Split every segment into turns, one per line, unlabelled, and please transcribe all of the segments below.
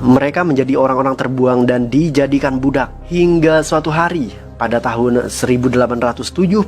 mereka menjadi orang-orang terbuang dan dijadikan budak. Hingga suatu hari, pada tahun 1871,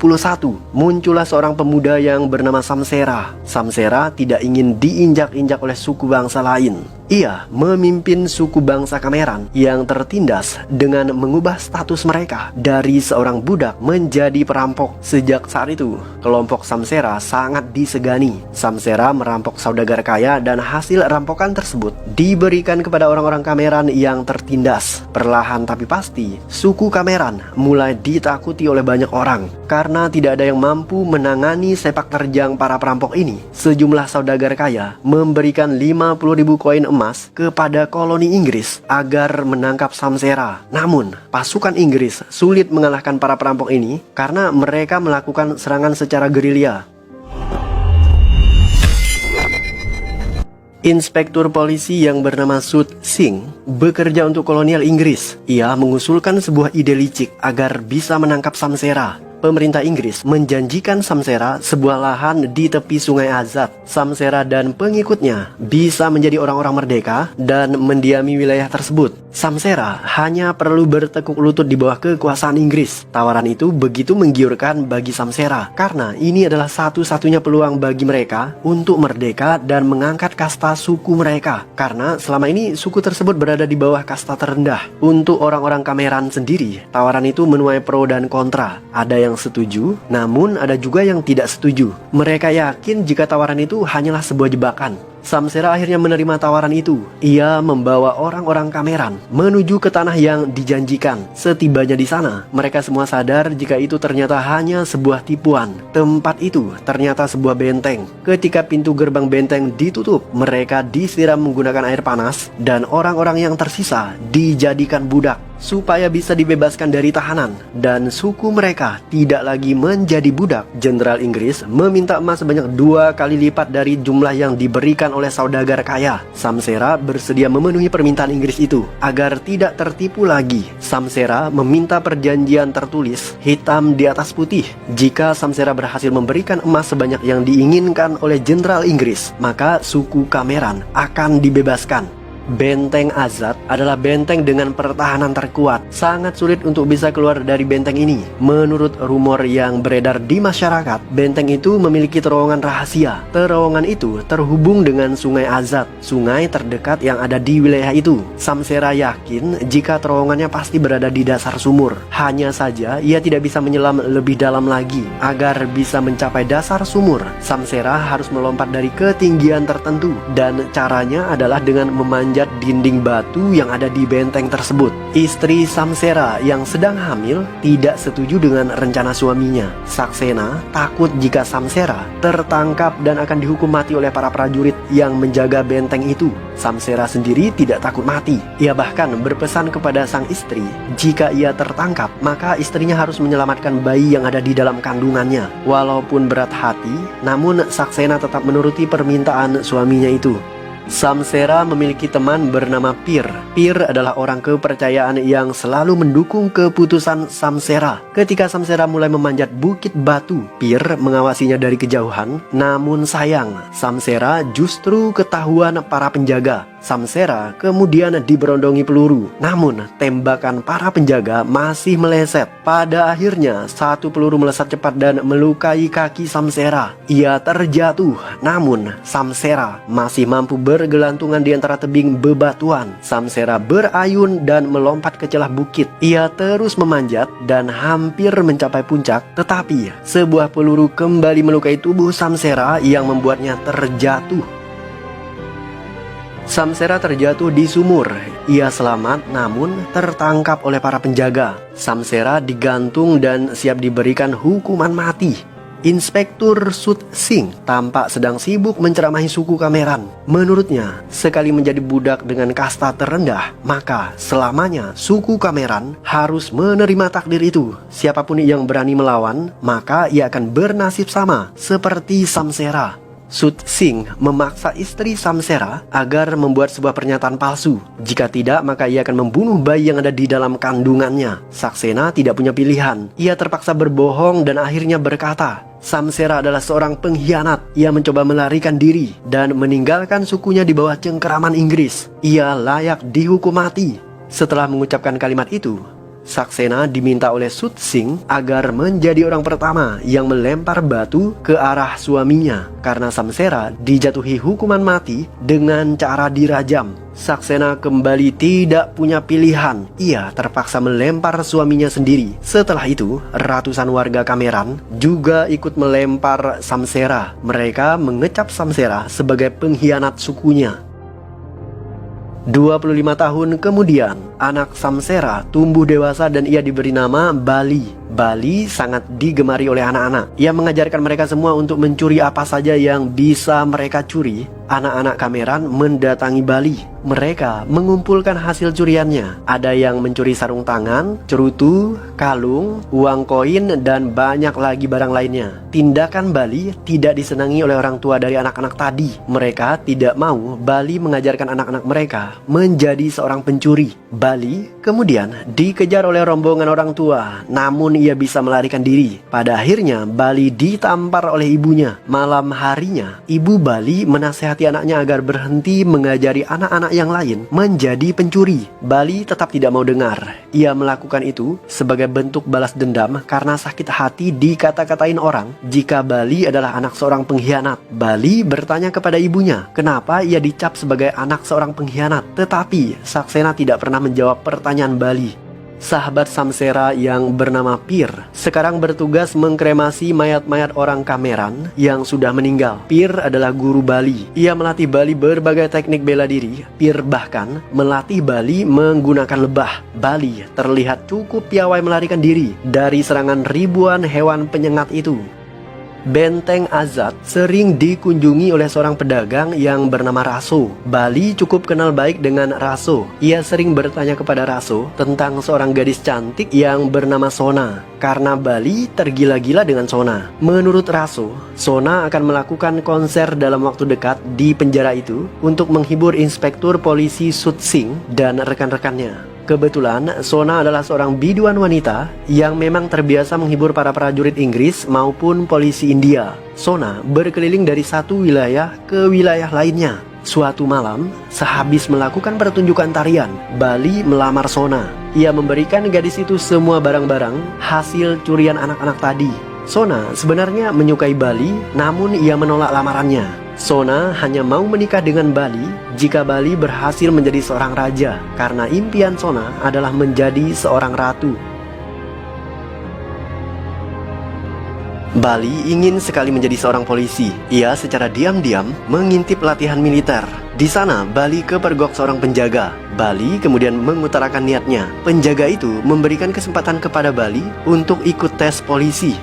muncullah seorang pemuda yang bernama Samsera. Samsera tidak ingin diinjak-injak oleh suku bangsa lain. Ia memimpin suku bangsa Kameran yang tertindas dengan mengubah status mereka dari seorang budak menjadi perampok. Sejak saat itu, kelompok Samsera sangat disegani. Samsera merampok saudagar kaya dan hasil rampokan tersebut diberikan kepada orang-orang Kameran yang tertindas. Perlahan tapi pasti, suku Kameran mulai ditakuti oleh banyak orang karena tidak ada yang mampu menangani sepak terjang para perampok ini. Sejumlah saudagar kaya memberikan 50.000 koin emas kepada koloni Inggris agar menangkap Samsera. Namun, pasukan Inggris sulit mengalahkan para perampok ini karena mereka melakukan serangan secara gerilya. Inspektur polisi yang bernama Sut Singh bekerja untuk kolonial Inggris. Ia mengusulkan sebuah ide licik agar bisa menangkap Samsera. Pemerintah Inggris menjanjikan Samsera sebuah lahan di tepi sungai Azad. Samsera dan pengikutnya bisa menjadi orang-orang merdeka dan mendiami wilayah tersebut. Samsera hanya perlu bertekuk lutut di bawah kekuasaan Inggris. Tawaran itu begitu menggiurkan bagi Samsera karena ini adalah satu-satunya peluang bagi mereka untuk merdeka dan mengangkat kasta suku mereka. Karena selama ini suku tersebut berada di bawah kasta terendah. Untuk orang-orang Kameran sendiri, tawaran itu menuai pro dan kontra. Ada yang setuju, namun ada juga yang tidak setuju. Mereka yakin jika tawaran itu hanyalah sebuah jebakan. Samsera akhirnya menerima tawaran itu. Ia membawa orang-orang Kameran menuju ke tanah yang dijanjikan. Setibanya di sana, mereka semua sadar jika itu ternyata hanya sebuah tipuan. Tempat itu ternyata sebuah benteng. Ketika pintu gerbang benteng ditutup, mereka disiram menggunakan air panas dan orang-orang yang tersisa dijadikan budak supaya bisa dibebaskan dari tahanan dan suku mereka tidak lagi menjadi budak. Jenderal Inggris meminta emas sebanyak 2 kali lipat dari jumlah yang diberikan oleh saudagar kaya. Samsera bersedia memenuhi permintaan Inggris itu agar tidak tertipu lagi. Samsera meminta perjanjian tertulis hitam di atas putih. Jika Samsera berhasil memberikan emas sebanyak yang diinginkan oleh Jenderal Inggris, maka suku Kameran akan dibebaskan. Benteng Azad adalah benteng dengan pertahanan terkuat. Sangat sulit untuk bisa keluar dari benteng ini. Menurut rumor yang beredar di masyarakat, benteng itu memiliki terowongan rahasia. Terowongan itu terhubung dengan sungai Azad, sungai terdekat yang ada di wilayah itu. Samsera yakin jika terowongannya pasti berada di dasar sumur. Hanya saja ia tidak bisa menyelam lebih dalam lagi. Agar bisa mencapai dasar sumur, Samsera harus melompat dari ketinggian tertentu. Dan caranya adalah dengan memanjat dinding batu yang ada di benteng tersebut. Istri Samsera yang sedang hamil tidak setuju dengan rencana suaminya. Saksena takut jika Samsera tertangkap dan akan dihukum mati oleh para prajurit yang menjaga benteng itu. Samsera sendiri tidak takut mati. Ia bahkan berpesan kepada sang istri, jika ia tertangkap, maka istrinya harus menyelamatkan bayi yang ada di dalam kandungannya. Walaupun berat hati, namun Saksena tetap menuruti permintaan suaminya itu. Samsera memiliki teman bernama Pir. Pir adalah orang kepercayaan yang selalu mendukung keputusan Samsera. Ketika Samsera mulai memanjat bukit batu, Pir mengawasinya dari kejauhan. Namun sayang, Samsera justru ketahuan para penjaga. Samsera kemudian diberondongi peluru. Namun tembakan para penjaga masih meleset. Pada akhirnya satu peluru melesat cepat dan melukai kaki Samsera. Ia terjatuh. Namun Samsera masih mampu bergelantungan di antara tebing bebatuan. Samsera berayun dan melompat ke celah bukit. Ia terus memanjat dan hampir mencapai puncak. Tetapi sebuah peluru kembali melukai tubuh Samsera yang membuatnya terjatuh. Samsera terjatuh di sumur. Ia selamat namun tertangkap oleh para penjaga. Samsera digantung dan siap diberikan hukuman mati. Inspektur Sut Singh tampak sedang sibuk menceramahi suku Kameran. Menurutnya, sekali menjadi budak dengan kasta terendah, maka selamanya suku Kameran harus menerima takdir itu. Siapapun yang berani melawan, maka ia akan bernasib sama seperti Samsera. Sut Singh memaksa istri Samsera agar membuat sebuah pernyataan palsu. Jika tidak, maka ia akan membunuh bayi yang ada di dalam kandungannya. Saksena tidak punya pilihan. Ia terpaksa berbohong dan akhirnya berkata, Samsera adalah seorang pengkhianat. Ia mencoba melarikan diri dan meninggalkan sukunya di bawah cengkeraman Inggris. Ia layak dihukum mati. Setelah mengucapkan kalimat itu, Saksena diminta oleh Sutsing agar menjadi orang pertama yang melempar batu ke arah suaminya karena Samsera dijatuhi hukuman mati dengan cara dirajam. Saksena kembali tidak punya pilihan. Ia terpaksa melempar suaminya sendiri. Setelah itu, ratusan warga Kameran juga ikut melempar Samsera. Mereka mengecap Samsera sebagai pengkhianat sukunya. 25 tahun kemudian, anak Samsera tumbuh dewasa dan ia diberi nama Bali. Bali sangat digemari oleh anak-anak. Ia mengajarkan mereka semua untuk mencuri apa saja yang bisa mereka curi. Anak-anak Kameran mendatangi Bali. Mereka mengumpulkan hasil curiannya. Ada yang mencuri sarung tangan, cerutu, kalung, uang koin, dan banyak lagi barang lainnya. Tindakan Bali tidak disenangi oleh orang tua dari anak-anak tadi. Mereka tidak mau Bali mengajarkan anak-anak mereka menjadi seorang pencuri. Bali kemudian dikejar oleh rombongan orang tua, namun ia bisa melarikan diri. Pada akhirnya Bali ditampar oleh ibunya. Malam harinya, ibu Bali menasihati anaknya agar berhenti mengajari anak-anak yang lain menjadi pencuri. Bali tetap tidak mau dengar. Ia melakukan itu sebagai bentuk balas dendam karena sakit hati dikata-katain orang jika Bali adalah anak seorang pengkhianat. Bali bertanya kepada ibunya, kenapa ia dicap sebagai anak seorang pengkhianat. Tetapi Saksena tidak pernah menjawab pertanyaan Bali. Sahabat Samsera yang bernama Pir sekarang bertugas mengkremasi mayat-mayat orang Kameran yang sudah meninggal. Pir adalah guru Bali. Ia melatih Bali berbagai teknik bela diri. Pir bahkan melatih Bali menggunakan lebah. Bali terlihat cukup piawai melarikan diri dari serangan ribuan hewan penyengat itu. Benteng Azad sering dikunjungi oleh seorang pedagang yang bernama Raso. Bali cukup kenal baik dengan Raso. Ia sering bertanya kepada Raso tentang seorang gadis cantik yang bernama Sona, karena Bali tergila-gila dengan Sona. Menurut Raso, Sona akan melakukan konser dalam waktu dekat di penjara itu untuk menghibur inspektur polisi Sutsing dan rekan-rekannya. Kebetulan, Sona adalah seorang biduan wanita yang memang terbiasa menghibur para prajurit Inggris maupun polisi India. Sona berkeliling dari satu wilayah ke wilayah lainnya. Suatu malam, sehabis melakukan pertunjukan tarian, Bali melamar Sona. Ia memberikan gadis itu semua barang-barang hasil curian anak-anak tadi. Sona sebenarnya menyukai Bali, namun ia menolak lamarannya. Sona hanya mau menikah dengan Bali jika Bali berhasil menjadi seorang raja, karena impian Sona adalah menjadi seorang ratu. Bali ingin sekali menjadi seorang polisi. Ia secara diam-diam mengintip latihan militer. Di sana, Bali kepergok seorang penjaga. Bali kemudian mengutarakan niatnya. Penjaga itu memberikan kesempatan kepada Bali untuk ikut tes polisi.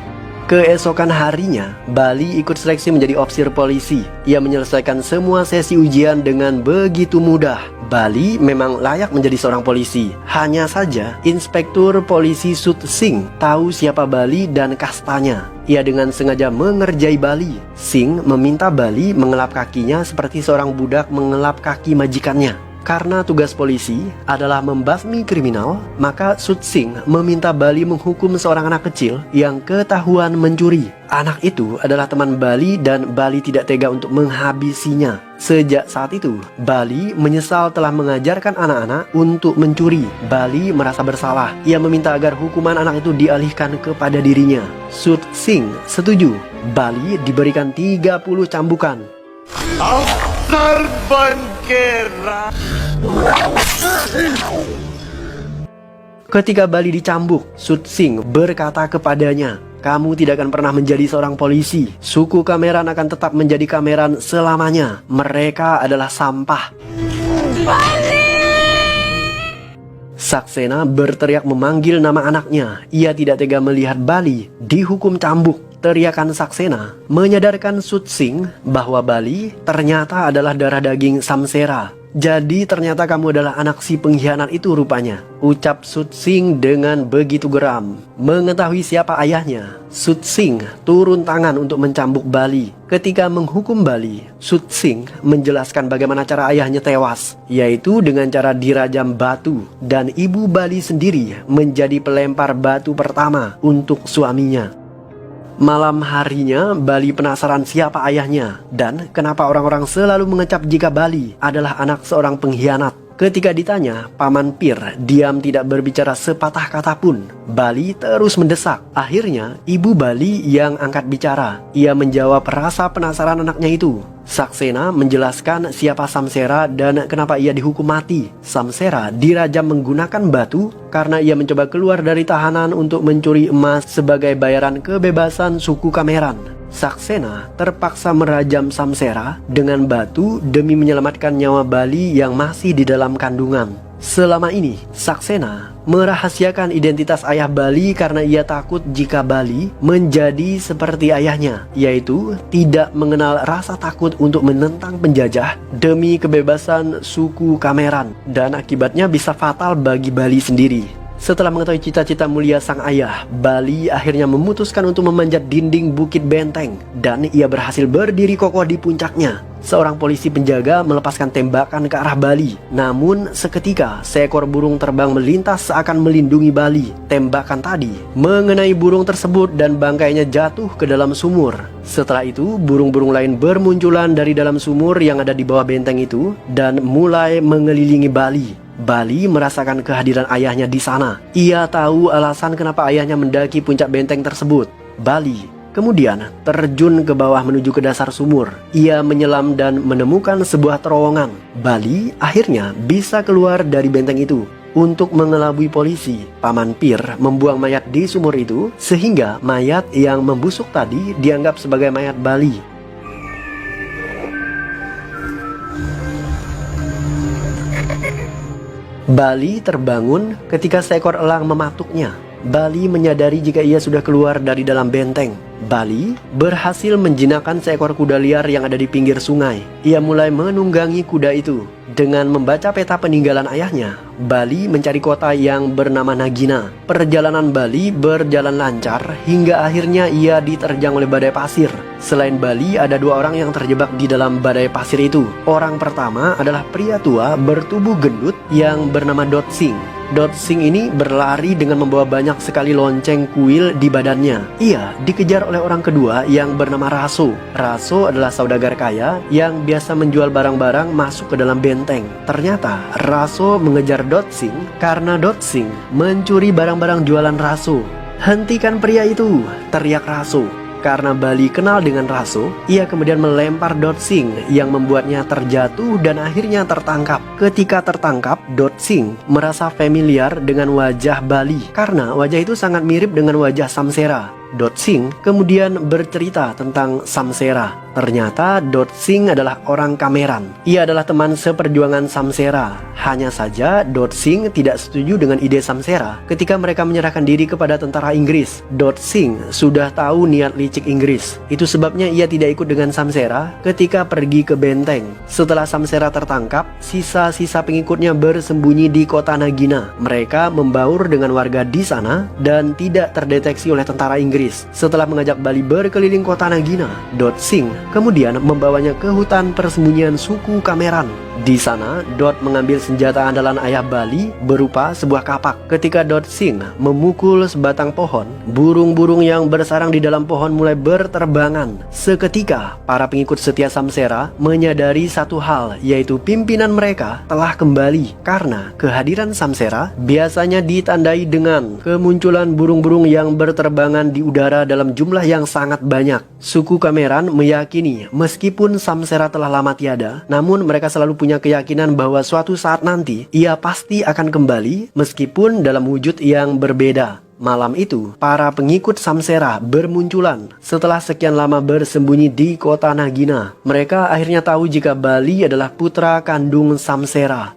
Keesokan harinya, Bali ikut seleksi menjadi officer polisi. Ia menyelesaikan semua sesi ujian dengan begitu mudah. Bali memang layak menjadi seorang polisi. Hanya saja, Inspektur Polisi Sutsing tahu siapa Bali dan kastanya. Ia dengan sengaja mengerjai Bali. Sing meminta Bali mengelap kakinya seperti seorang budak mengelap kaki majikannya. Karena tugas polisi adalah membasmi kriminal, maka Sutsing meminta Bali menghukum seorang anak kecil yang ketahuan mencuri. Anak itu adalah teman Bali dan Bali tidak tega untuk menghabisinya. Sejak saat itu, Bali menyesal telah mengajarkan anak-anak untuk mencuri. Bali merasa bersalah. Ia meminta agar hukuman anak itu dialihkan kepada dirinya. Sutsing setuju. Bali diberikan 30 cambukan. Ketika Bali dicambuk, Sutsing berkata kepadanya, "Kamu tidak akan pernah menjadi seorang polisi. Suku Kameran akan tetap menjadi Kameran selamanya. Mereka adalah sampah." Saksena berteriak memanggil nama anaknya. Ia tidak tega melihat Bali dihukum cambuk. Teriakan Saksena menyadarkan Sutsing bahwa Bali ternyata adalah darah daging Samsera. Jadi ternyata kamu adalah anak si pengkhianat itu rupanya, ucap Sutsing dengan begitu geram. Mengetahui siapa ayahnya, Sutsing turun tangan untuk mencambuk Bali. Ketika menghukum Bali, Sutsing menjelaskan bagaimana cara ayahnya tewas, yaitu dengan cara dirajam batu, dan ibu Bali sendiri menjadi pelempar batu pertama untuk suaminya. Malam harinya, Bali penasaran siapa ayahnya dan kenapa orang-orang selalu mengecap jika Bali adalah anak seorang pengkhianat. Ketika ditanya, Paman Pir diam tidak berbicara sepatah kata pun. Bali terus mendesak. Akhirnya, ibu Bali yang angkat bicara. Ia menjawab rasa penasaran anaknya itu. Saksena menjelaskan siapa Samsera dan kenapa ia dihukum mati. Samsera dirajam menggunakan batu karena ia mencoba keluar dari tahanan untuk mencuri emas sebagai bayaran kebebasan suku Kameran. Saksena terpaksa merajam Samsera dengan batu demi menyelamatkan nyawa Bali yang masih di dalam kandungan. Selama ini, Saksena merahasiakan identitas ayah Bali karena ia takut jika Bali menjadi seperti ayahnya, yaitu tidak mengenal rasa takut untuk menentang penjajah demi kebebasan suku Kameran, dan akibatnya bisa fatal bagi Bali sendiri. Setelah mengetahui cita-cita mulia sang ayah, Bali akhirnya memutuskan untuk memanjat dinding bukit benteng dan ia berhasil berdiri kokoh di puncaknya. Seorang polisi penjaga melepaskan tembakan ke arah Bali. Namun seketika seekor burung terbang melintas seakan melindungi Bali. Tembakan tadi mengenai burung tersebut dan bangkainya jatuh ke dalam sumur. Setelah itu burung-burung lain bermunculan dari dalam sumur yang ada di bawah benteng itu dan mulai mengelilingi Bali. Bali merasakan kehadiran ayahnya di sana. Ia tahu alasan kenapa ayahnya mendaki puncak benteng tersebut. Bali kemudian terjun ke bawah menuju ke dasar sumur. Ia menyelam dan menemukan sebuah terowongan. Bali akhirnya bisa keluar dari benteng itu. Untuk mengelabui polisi, Paman Pir membuang mayat di sumur itu sehingga mayat yang membusuk tadi dianggap sebagai mayat Bali. Bali terbangun ketika seekor elang mematuknya. Bali menyadari jika ia sudah keluar dari dalam benteng. Bali berhasil menjinakkan seekor kuda liar yang ada di pinggir sungai. Ia mulai menunggangi kuda itu. Dengan membaca peta peninggalan ayahnya, Bali mencari kota yang bernama Nagina. Perjalanan Bali berjalan lancar hingga akhirnya ia diterjang oleh badai pasir. Selain Bali, ada dua orang yang terjebak di dalam badai pasir itu. Orang pertama adalah pria tua bertubuh gendut yang bernama Dot Singh. Dot Singh ini berlari dengan membawa banyak sekali lonceng kuil di badannya. Ia dikejar oleh orang kedua yang bernama Raso. Raso adalah saudagar kaya yang biasa menjual barang-barang masuk ke dalam benteng. Ternyata Raso mengejar Dot Singh karena Dot Singh mencuri barang-barang jualan Raso. "Hentikan pria itu!" teriak Raso. Karena Bali kenal dengan Raso, ia kemudian melempar Dot Singh yang membuatnya terjatuh dan akhirnya tertangkap. Ketika tertangkap, Dot Singh merasa familiar dengan wajah Bali karena wajah itu sangat mirip dengan wajah Samsera. Dot Singh kemudian bercerita tentang Samsera. Ternyata Dot Singh adalah orang Kameran. Ia adalah teman seperjuangan Samsera. Hanya saja Dot Singh tidak setuju dengan ide Samsera ketika mereka menyerahkan diri kepada tentara Inggris. Dot Singh sudah tahu niat licik Inggris. Itu sebabnya ia tidak ikut dengan Samsera ketika pergi ke benteng. Setelah Samsera tertangkap, sisa-sisa pengikutnya bersembunyi di kota Nagina. Mereka membaur dengan warga di sana dan tidak terdeteksi oleh tentara Inggris. Setelah mengajak Bali berkeliling kota Nagina, Dot Singh kemudian membawanya ke hutan persembunyian suku Kameran. Di sana, Dot mengambil senjata andalan ayah Bali berupa sebuah kapak. Ketika Dot Singh memukul sebatang pohon, burung-burung yang bersarang di dalam pohon mulai berterbangan. Seketika, para pengikut setia Samsera menyadari satu hal, yaitu pimpinan mereka telah kembali. Karena kehadiran Samsera biasanya ditandai dengan kemunculan burung-burung yang berterbangan di udara dalam jumlah yang sangat banyak. Suku Kameran meyakini meskipun Samsera telah lama tiada, namun mereka selalu punya keyakinan bahwa suatu saat nanti ia pasti akan kembali meskipun dalam wujud yang berbeda. Malam itu, para pengikut Samsera bermunculan. Setelah sekian lama bersembunyi di kota Nagina, mereka akhirnya tahu jika Bali adalah putra kandung Samsera.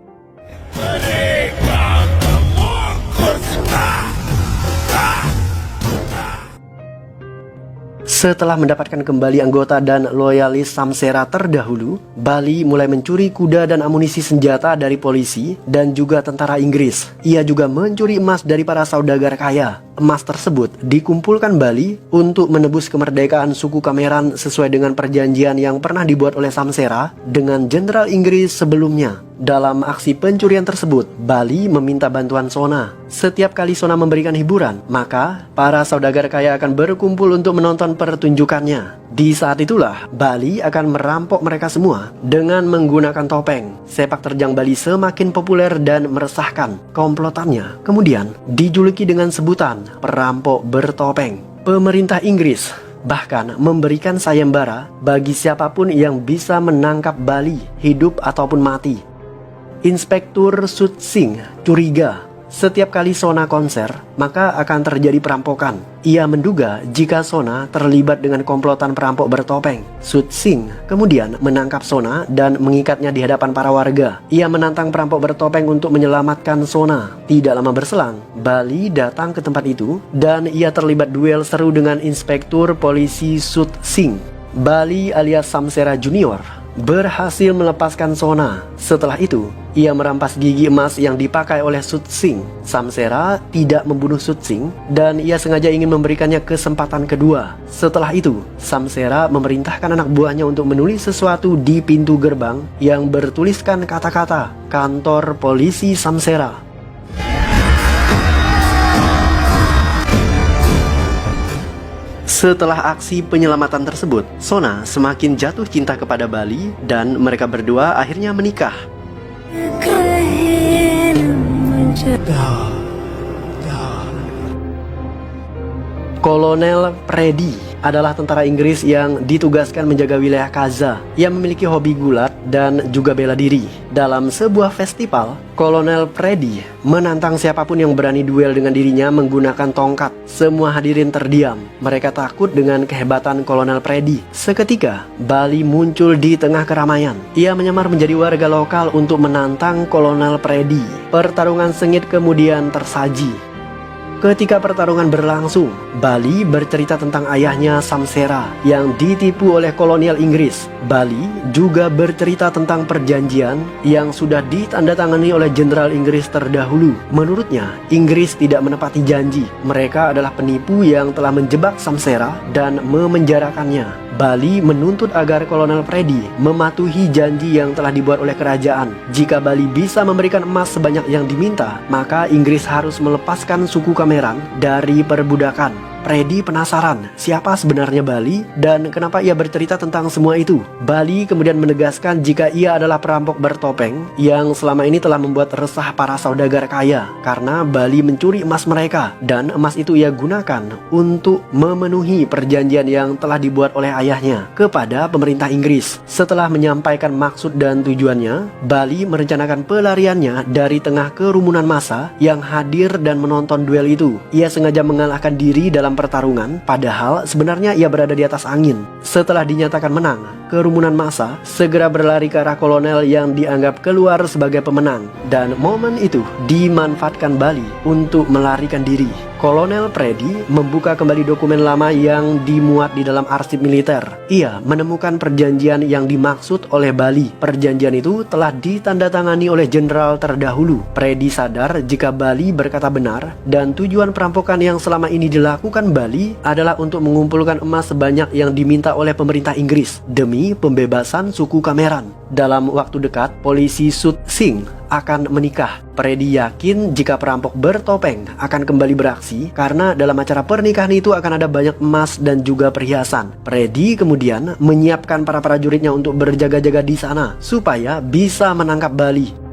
Setelah mendapatkan kembali anggota dan loyalis Samsera terdahulu, Bali mulai mencuri kuda dan amunisi senjata dari polisi dan juga tentara Inggris. Ia juga mencuri emas dari para saudagar kaya. emas tersebut dikumpulkan Bali untuk menebus kemerdekaan suku Kameran sesuai dengan perjanjian yang pernah dibuat oleh Samsera dengan Jenderal Inggris sebelumnya. Dalam aksi pencurian tersebut, Bali meminta bantuan Sona. Setiap kali Sona memberikan hiburan, maka para saudagar kaya akan berkumpul untuk menonton pertunjukannya. Di saat itulah, Bali akan merampok mereka semua dengan menggunakan topeng. Sepak terjang Bali semakin populer dan meresahkan. Komplotannya kemudian dijuluki dengan sebutan perampok bertopeng. Pemerintah Inggris bahkan memberikan sayembara bagi siapapun yang bisa menangkap Bali, hidup ataupun mati. Inspektur Sut Singh curiga setiap kali Sona konser, maka akan terjadi perampokan. Ia menduga jika Sona terlibat dengan komplotan perampok bertopeng. Sut Singh kemudian menangkap Sona dan mengikatnya di hadapan para warga. Ia menantang perampok bertopeng untuk menyelamatkan Sona. Tidak lama berselang, Bali datang ke tempat itu dan ia terlibat duel seru dengan Inspektur Polisi Sut Singh. Bali alias Samsera Junior berhasil melepaskan Sona. Setelah itu, ia merampas gigi emas yang dipakai oleh Sut Singh. Samsera tidak membunuh Sut Singh dan ia sengaja ingin memberikannya kesempatan kedua. Setelah itu, Samsera memerintahkan anak buahnya untuk menulis sesuatu di pintu gerbang yang bertuliskan kata-kata "Kantor Polisi Samsera". Setelah aksi penyelamatan tersebut, Sona semakin jatuh cinta kepada Bali dan mereka berdua akhirnya menikah. Kolonel Preddy adalah tentara Inggris yang ditugaskan menjaga wilayah Kaza. Ia memiliki hobi gulat dan juga bela diri. Dalam sebuah festival, Kolonel Preddy menantang siapapun yang berani duel dengan dirinya menggunakan tongkat. Semua hadirin terdiam. Mereka takut dengan kehebatan Kolonel Preddy. Seketika, Bali muncul di tengah keramaian. Ia menyamar menjadi warga lokal untuk menantang Kolonel Preddy. Pertarungan sengit kemudian tersaji. Ketika pertarungan berlangsung, Bali bercerita tentang ayahnya Samsera yang ditipu oleh kolonial Inggris. Bali juga bercerita tentang perjanjian yang sudah ditandatangani oleh Jenderal Inggris terdahulu. Menurutnya, Inggris tidak menepati janji. Mereka adalah penipu yang telah menjebak Samsera dan memenjarakannya. Bali menuntut agar Kolonel Preddy mematuhi janji yang telah dibuat oleh kerajaan. Jika Bali bisa memberikan emas sebanyak yang diminta, maka Inggris harus melepaskan suku Kameran dari perbudakan. Preddy penasaran siapa sebenarnya Bali dan kenapa ia bercerita tentang semua itu. Bali kemudian menegaskan jika ia adalah perampok bertopeng yang selama ini telah membuat resah para saudagar kaya karena Bali mencuri emas mereka dan emas itu ia gunakan untuk memenuhi perjanjian yang telah dibuat oleh ayahnya kepada pemerintah Inggris. Setelah menyampaikan maksud dan tujuannya, Bali merencanakan pelariannya dari tengah kerumunan massa yang hadir dan menonton duel itu. Ia sengaja mengalahkan diri dalam pertarungan, padahal sebenarnya ia berada di atas angin. Setelah dinyatakan menang, kerumunan massa segera berlari ke arah kolonel yang dianggap keluar sebagai pemenang, dan momen itu dimanfaatkan Bali untuk melarikan diri. Kolonel Preddy membuka kembali dokumen lama yang dimuat di dalam arsip militer. Ia menemukan perjanjian yang dimaksud oleh Bali. Perjanjian itu telah ditandatangani oleh jenderal terdahulu. Preddy sadar jika Bali berkata benar dan tujuan perampokan yang selama ini dilakukan Bali adalah untuk mengumpulkan emas sebanyak yang diminta oleh pemerintah Inggris demi pembebasan suku Kameran. Dalam waktu dekat, polisi Sut Singh akan menikah. Preddy yakin jika perampok bertopeng akan kembali beraksi karena dalam acara pernikahan itu akan ada banyak emas dan juga perhiasan. Preddy kemudian menyiapkan para prajuritnya untuk berjaga-jaga di sana supaya bisa menangkap Bali.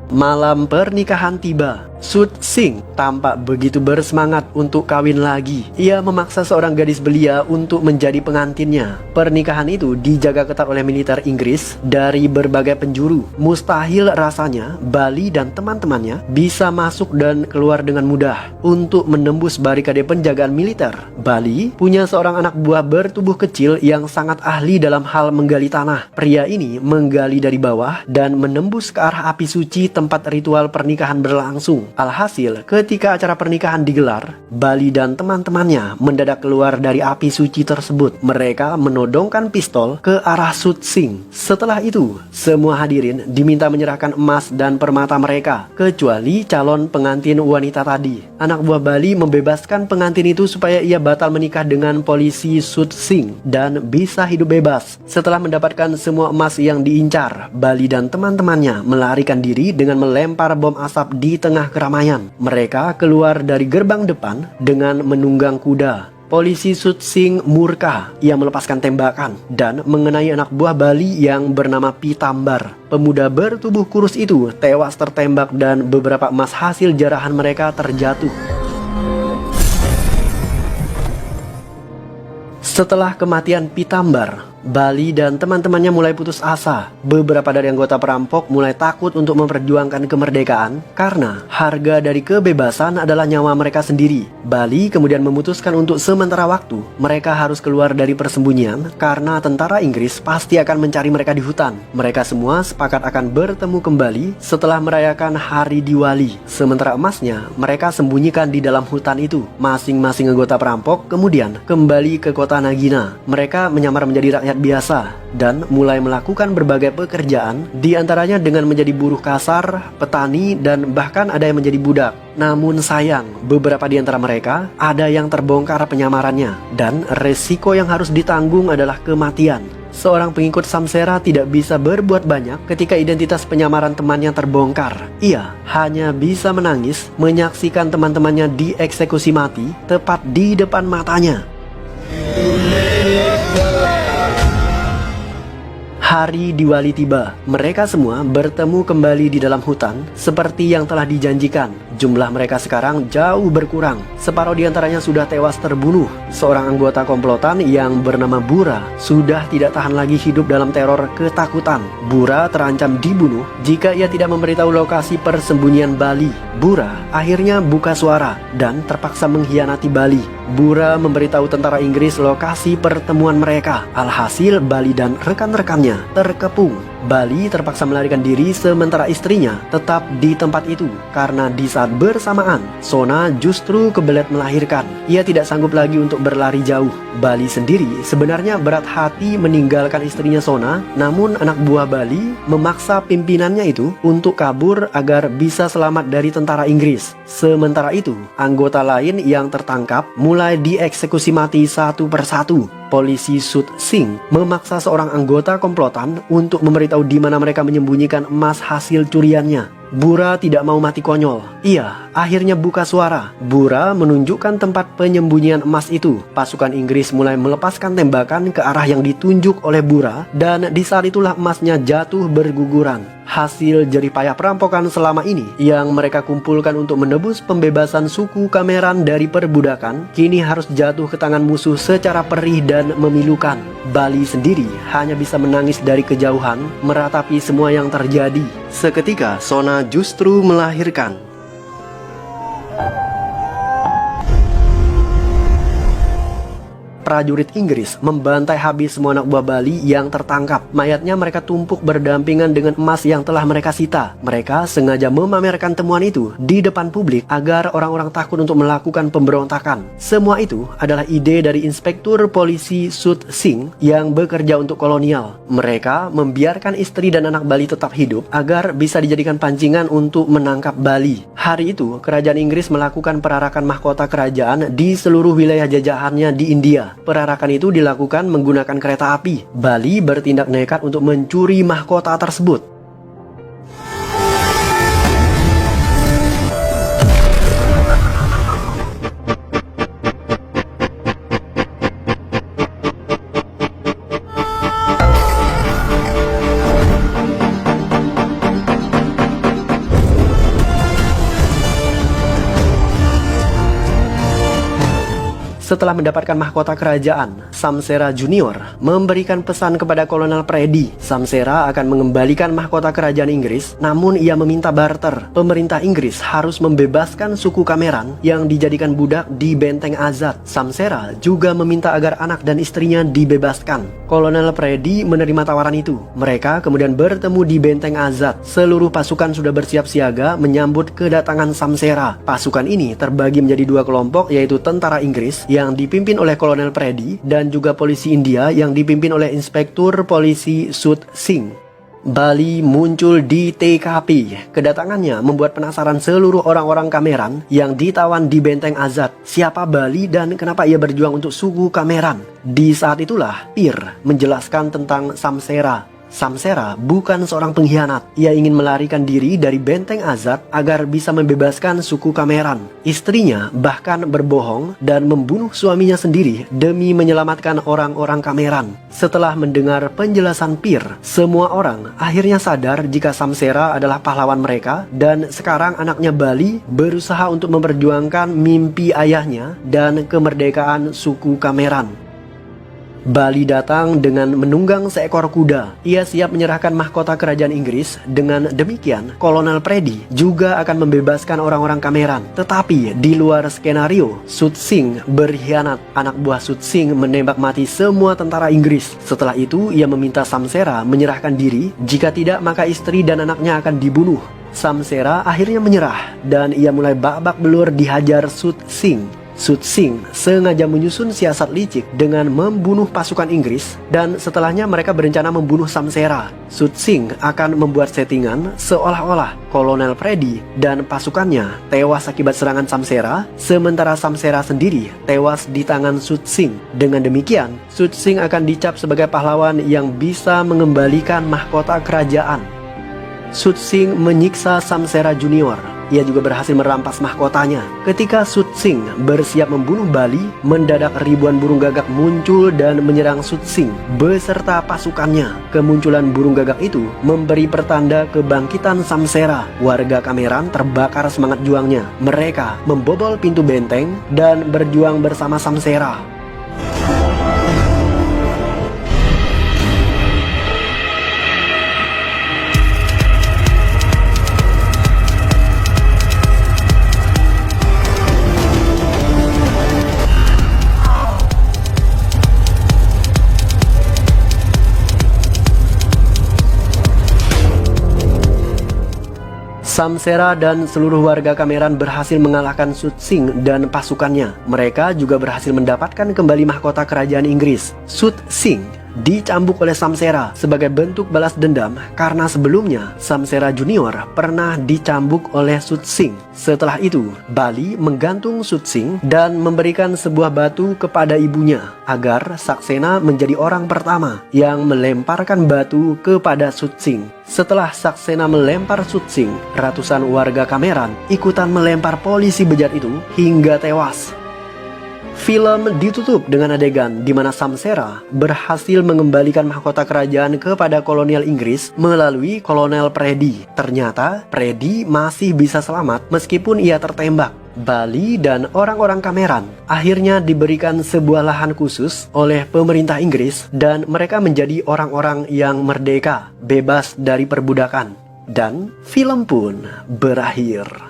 Malam pernikahan tiba. Sut Singh tampak begitu bersemangat untuk kawin lagi. Ia memaksa seorang gadis belia untuk menjadi pengantinnya. Pernikahan itu dijaga ketat oleh militer Inggris dari berbagai penjuru. Mustahil rasanya Bali dan teman-temannya bisa masuk dan keluar dengan mudah untuk menembus barikade penjagaan militer. Bali punya seorang anak buah bertubuh kecil yang sangat ahli dalam hal menggali tanah. Pria ini menggali dari bawah dan menembus ke arah api suci tempat ritual pernikahan berlangsung. Alhasil, ketika acara pernikahan digelar, Bali dan teman-temannya mendadak keluar dari api suci tersebut. Mereka menodongkan pistol ke arah Sut Singh. Setelah itu, semua hadirin diminta menyerahkan emas dan permata mereka, kecuali calon pengantin wanita tadi. Anak buah Bali membebaskan pengantin itu supaya ia batal menikah dengan polisi Sut Singh dan bisa hidup bebas. Setelah mendapatkan semua emas yang diincar, Bali dan teman-temannya melarikan diri dengan melempar bom asap di tengah keramaian. Mereka keluar dari gerbang depan dengan menunggang kuda. Polisi Sut Singh murka. Ia melepaskan tembakan dan mengenai anak buah Bali yang bernama Pitambar. Pemuda bertubuh kurus itu tewas tertembak dan beberapa emas hasil jarahan mereka terjatuh. Setelah kematian Pitambar, Bali dan teman-temannya mulai putus asa. Beberapa dari anggota perampok mulai takut untuk memperjuangkan kemerdekaan karena harga dari kebebasan adalah nyawa mereka sendiri. Bali kemudian memutuskan untuk sementara waktu mereka harus keluar dari persembunyian karena tentara Inggris pasti akan mencari mereka di hutan. Mereka semua sepakat akan bertemu kembali setelah merayakan hari Diwali. Sementara emasnya mereka sembunyikan di dalam hutan itu. Masing-masing anggota perampok kemudian kembali ke kota Nagina. Mereka menyamar menjadi rakyat biasa dan mulai melakukan berbagai pekerjaan, di antaranya dengan menjadi buruh kasar, petani, dan bahkan ada yang menjadi budak. Namun sayang, beberapa di antara mereka ada yang terbongkar penyamarannya dan resiko yang harus ditanggung adalah kematian. Seorang pengikut Samsera tidak bisa berbuat banyak ketika identitas penyamaran temannya terbongkar. Ia hanya bisa menangis menyaksikan teman-temannya dieksekusi mati tepat di depan matanya. Hari Diwali tiba. Mereka semua bertemu kembali di dalam hutan seperti yang telah dijanjikan. Jumlah mereka sekarang jauh berkurang. Separuh di antaranya sudah tewas terbunuh. Seorang anggota komplotan yang bernama Bura sudah tidak tahan lagi hidup dalam teror ketakutan. Bura terancam dibunuh jika ia tidak memberitahu lokasi persembunyian Bali. Bura akhirnya buka suara dan terpaksa mengkhianati Bali. Bura memberitahu tentara Inggris lokasi pertemuan mereka. Alhasil Bali dan rekan-rekannya terkepung. Bali terpaksa melarikan diri sementara istrinya tetap di tempat itu karena di saat bersamaan Sona justru kebelet melahirkan. Ia tidak sanggup lagi untuk berlari jauh. Bali sendiri sebenarnya berat hati meninggalkan istrinya Sona, namun anak buah Bali memaksa pimpinannya itu untuk kabur agar bisa selamat dari tentara Inggris. Sementara itu, anggota lain yang tertangkap mulai dieksekusi mati satu persatu. Polisi Sut Singh memaksa seorang anggota komplotan untuk memberitahu di mana mereka menyembunyikan emas hasil curiannya. Bura tidak mau mati konyol. Ia akhirnya buka suara. Bura menunjukkan tempat penyembunyian emas itu. Pasukan Inggris mulai melepaskan tembakan ke arah yang ditunjuk oleh Bura, dan di saat itulah emasnya jatuh berguguran. Hasil jerih payah perampokan selama ini yang mereka kumpulkan untuk menebus pembebasan suku Kameran dari perbudakan kini harus jatuh ke tangan musuh secara perih dan memilukan. Bali sendiri hanya bisa menangis dari kejauhan meratapi semua yang terjadi. Seketika Sona justru melahirkan. Prajurit Inggris membantai habis semua anak buah Bali yang tertangkap. Mayatnya mereka tumpuk berdampingan dengan emas yang telah mereka sita. Mereka sengaja memamerkan temuan itu di depan publik agar orang-orang takut untuk melakukan pemberontakan. Semua itu adalah ide dari Inspektur Polisi Sut Singh yang bekerja untuk kolonial. Mereka membiarkan istri dan anak Bali tetap hidup agar bisa dijadikan pancingan untuk menangkap Bali. Hari itu, kerajaan Inggris melakukan perarakan mahkota kerajaan di seluruh wilayah jajahannya di India. Perarakan itu dilakukan menggunakan kereta api. Bali bertindak nekat untuk mencuri mahkota tersebut. setelah mendapatkan mahkota kerajaan, Samsera Junior memberikan pesan kepada Kolonel Preddy. Samsera akan mengembalikan mahkota kerajaan Inggris, namun ia meminta barter. Pemerintah Inggris harus membebaskan suku Cameron yang dijadikan budak di Benteng Azad. Samsera juga meminta agar anak dan istrinya dibebaskan. Kolonel Preddy menerima tawaran itu. Mereka kemudian bertemu di Benteng Azad. Seluruh pasukan sudah bersiap siaga menyambut kedatangan Samsera. Pasukan ini terbagi menjadi dua kelompok, yaitu tentara Inggris yang dipimpin oleh Kolonel Preddy dan juga polisi India yang dipimpin oleh Inspektur Polisi Sut Singh. Bali muncul di TKP. Kedatangannya membuat penasaran seluruh orang-orang Cameron yang ditawan di Benteng Azad. Siapa Bali dan kenapa ia berjuang untuk suku Cameron? Di saat itulah Peer menjelaskan tentang Samsera. Samsera bukan seorang pengkhianat. Ia ingin melarikan diri dari Benteng Azad agar bisa membebaskan suku Cameron. Istrinya bahkan berbohong dan membunuh suaminya sendiri demi menyelamatkan orang-orang Cameron. Setelah mendengar penjelasan Peer, semua orang akhirnya sadar jika Samsera adalah pahlawan mereka, dan sekarang anaknya Bali berusaha untuk memperjuangkan mimpi ayahnya dan kemerdekaan suku Cameron. Bali datang dengan menunggang seekor kuda. Ia siap menyerahkan mahkota kerajaan Inggris. Dengan demikian, Kolonel Preddy juga akan membebaskan orang-orang Cameron. Tetapi di luar skenario, Sut Singh berkhianat. Anak buah Sut Singh menembak mati semua tentara Inggris. Setelah itu, ia meminta Samsera menyerahkan diri. Jika tidak, maka istri dan anaknya akan dibunuh. Samsera akhirnya menyerah dan ia mulai babak belur dihajar Sut Singh. Sut Singh sengaja menyusun siasat licik dengan membunuh pasukan Inggris, dan setelahnya mereka berencana membunuh Samsera. Sut Singh akan membuat settingan seolah-olah Kolonel Preddy dan pasukannya tewas akibat serangan Samsera, sementara Samsera sendiri tewas di tangan Sut Singh. Dengan demikian, Sut Singh akan dicap sebagai pahlawan yang bisa mengembalikan mahkota kerajaan. Sut Singh menyiksa Samsera Junior. Ia juga berhasil merampas mahkotanya. Ketika Sut Singh bersiap membunuh Bali, mendadak ribuan burung gagak muncul dan menyerang Sut Singh beserta pasukannya. Kemunculan burung gagak itu memberi pertanda kebangkitan Samsera. Warga Cameron terbakar semangat juangnya. Mereka membobol pintu benteng dan berjuang bersama Samsera. Samsera dan seluruh warga Cameron berhasil mengalahkan Sut Singh dan pasukannya. Mereka juga berhasil mendapatkan kembali mahkota kerajaan Inggris. Sut Singh dicambuk oleh Samsera sebagai bentuk balas dendam karena sebelumnya Samsera Junior pernah dicambuk oleh Sut Singh. Setelah itu, Bali menggantung Sut Singh dan memberikan sebuah batu kepada ibunya agar Saksena menjadi orang pertama yang melemparkan batu kepada Sut Singh. Setelah Saksena melempar Sut Singh, ratusan warga Cameron ikutan melempar polisi bejat itu hingga tewas. Film ditutup dengan adegan di mana Samsera berhasil mengembalikan mahkota kerajaan kepada kolonial Inggris melalui Kolonel Preddy. Ternyata Preddy masih bisa selamat meskipun ia tertembak. Bali dan orang-orang Cameron akhirnya diberikan sebuah lahan khusus oleh pemerintah Inggris dan mereka menjadi orang-orang yang merdeka, bebas dari perbudakan. Dan film pun berakhir.